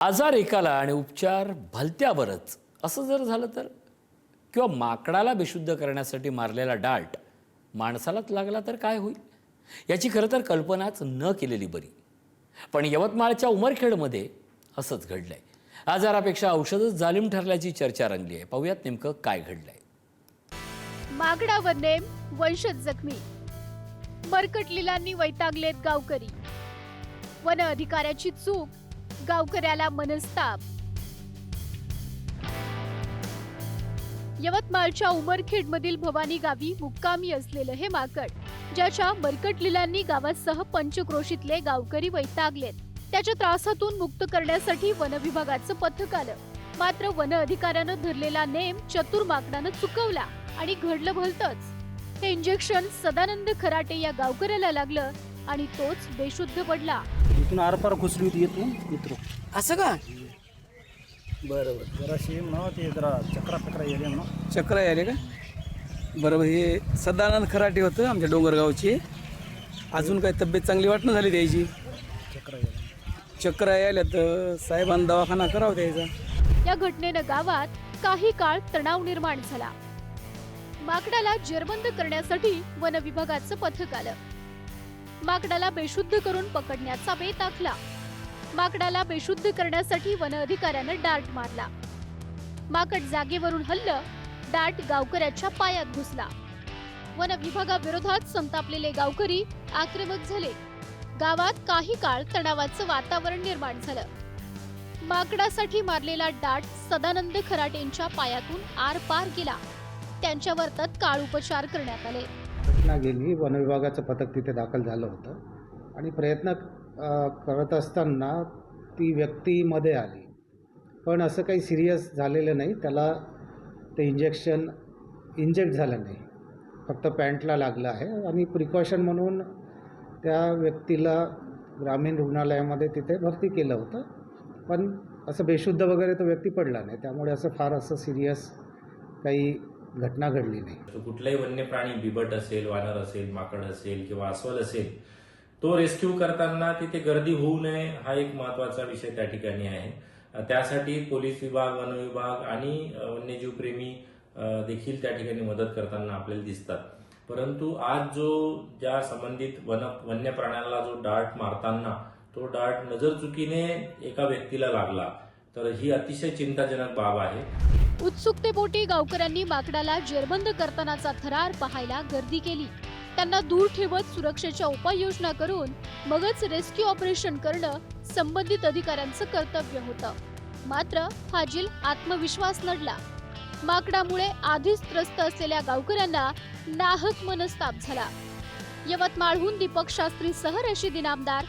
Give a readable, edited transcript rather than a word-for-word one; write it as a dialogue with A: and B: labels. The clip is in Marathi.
A: आजार एकाला आणि उपचार भलत्यावरच असं जर झालं तर, किंवा माकडाला बेशुद्ध करण्यासाठी मारलेला डाल्ट माणसालाच लागला तर काय होईल, याची खरं तर कल्पनाच न केलेली बरी. पण यवतमाळच्या उमरखेडमध्ये असंच घडलंय. आजारापेक्षा औषधच जालिम ठरल्याची चर्चा रंगली आहे. पाहूयात नेमकं काय घडलंय.
B: माकडावर नेम, वंशज जखमी. मरकटलीलांनी वैतागलेत गावकरी. वन अधिकाऱ्याची चूक, गावकऱ्याला मनस्ताप. यवतमाळच्या उमरखेडमधील भवानी गावी मुक्कामी असलेलं हे माकड, ज्याच्या मरकटलीलांनी गावासह पंचक्रोशीतले गावकरी वैतागलेत, त्याच्या त्रासातून मुक्त करण्यासाठी वन विभागाचं पथक आलं. मात्र वन अधिकाऱ्यानं धरलेला नेम चतुर माकडानं चुकवला आणि घडलं भलतंच. हे इंजेक्शन सदानंद खराटे या गावकऱ्याला लागलं आणि तोच बेशुद्ध पडला.
C: इथून आरपार घुसली होती येथून मित्र.
D: असं का?
C: बरोबर जराशी म्हणा ते जरा चक्रा येले म्हणा.
D: चक्र आले का? बरोबर. हे सदानंद खराटे होतं आमच्या डोंगरगावचे. अजून काय तब्येत चांगली वाटणं झाली द्यायची. चक्र यायला तर साहेबांना दवाखाना करावा द्यायचा.
B: या घटनेनं गावात काही काळ तणाव निर्माण झाला. माकडाला जेरबंद करण्यासाठी वन विभागाचं पथक आलं. माकडाला बेशुद्ध करून पकडण्याचा बेत आखला. माकडाला बेशुद्ध करण्यासाठी वन अधिकाऱ्यानं डार्ट मारला. माकड जागेवरून हललं. डार्ट गावकऱ्याच्या पायात घुसला. वन विभागाविरोधात संतापलेले गावकरी आक्रमक झाले. गावात काही काळ तणावाचं वातावरण निर्माण झालं. माकडासाठी मारलेला डार्ट सदानंद खराटेंच्या पायातून आरपार गेला. त्यांच्यावर तत्काळ उपचार करण्यात आले.
E: घटना गेली. वन विभागाचं पथक तिथे दाखल झालं होतं आणि प्रयत्न करत असताना ती व्यक्ती मध्ये आली, पण असं काही सिरियस झालेलं नाही. त्याला ते इंजेक्ट झालं नाही, फक्त पॅन्टला लागलं आहे. आणि प्रिकॉशन म्हणून त्या व्यक्तीला ग्रामीण रुग्णालयामध्ये तिथे भरती केलं होतं, पण असं बेशुद्ध वगैरे तो व्यक्ती पडला नाही. त्यामुळे असं फार असं सिरियस काही घटना घडली नाही.
F: कुठलाही वन्य प्राणी, बिबट असेल, वानर असेल, माकड असेल किंवा अस्वल असेल, तो रेस्क्यू करताना तिथे गर्दी होऊ नये हा एक महत्वाचा विषय त्या ठिकाणी आहे. त्यासाठी पोलीस विभाग, वन विभाग आणि वन्यजीव प्रेमी देखील त्या ठिकाणी मदत करताना आपल्याला दिसतात. परंतु आज ज्या संबंधित वन्य प्राण्याला जो डार्ट मारताना तो डार्ट नजर चुकीने एका व्यक्तीला लागला, तर ही अतिशय चिंताजनक बाब आहे.
B: उत्सुकतेपोटी गावकऱ्यांनी माकडाला जेरबंद करतानाचा थरार पाहायला गर्दी केली. त्यांना दूर ठेवत सुरक्षेच्या उपाययोजना करून मगच रेस्क्यू ऑपरेशन करणं संबंधित अधिकाऱ्यांचं कर्तव्य होतं. मात्र फाजील आत्मविश्वास नडला. माकडामुळे आधीच त्रस्त असलेल्या गावकऱ्यांना नाहक मनस्ताप झाला. यवतमाळहून दीपक शास्त्री सह रशिदी नामदार.